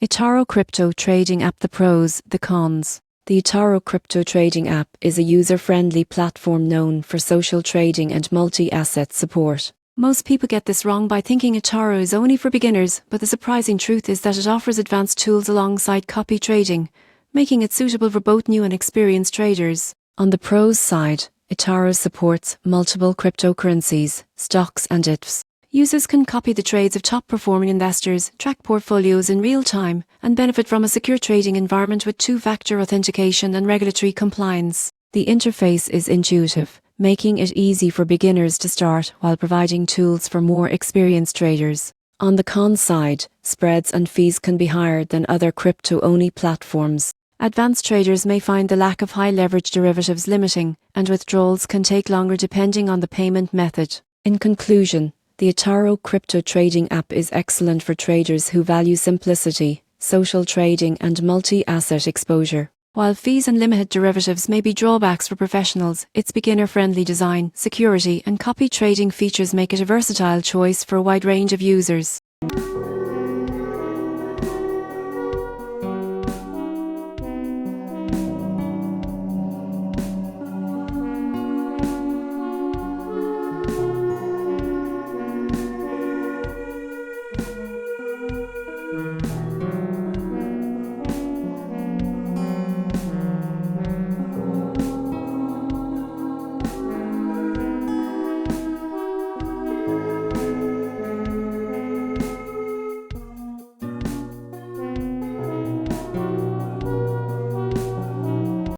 eToro Crypto Trading App. The pros, the cons. The eToro Crypto Trading App is a user-friendly platform known for social trading and multi-asset support. Most people get this wrong by thinking eToro is only for beginners, but the surprising truth is that it offers advanced tools alongside copy trading, making it suitable for both new and experienced traders. On the pros side, eToro supports multiple cryptocurrencies, stocks and ETFs. Users can copy the trades of top-performing investors, track portfolios in real time, and benefit from a secure trading environment with two-factor authentication and regulatory compliance. The interface is intuitive, making it easy for beginners to start while providing tools for more experienced traders. On the con side, spreads and fees can be higher than other crypto-only platforms. Advanced traders may find the lack of high-leverage derivatives limiting, and withdrawals can take longer depending on the payment method. In conclusion, the eToro Crypto Trading App is excellent for traders who value simplicity, social trading and multi-asset exposure. While fees and limited derivatives may be drawbacks for professionals, its beginner-friendly design, security and copy trading features make it a versatile choice for a wide range of users.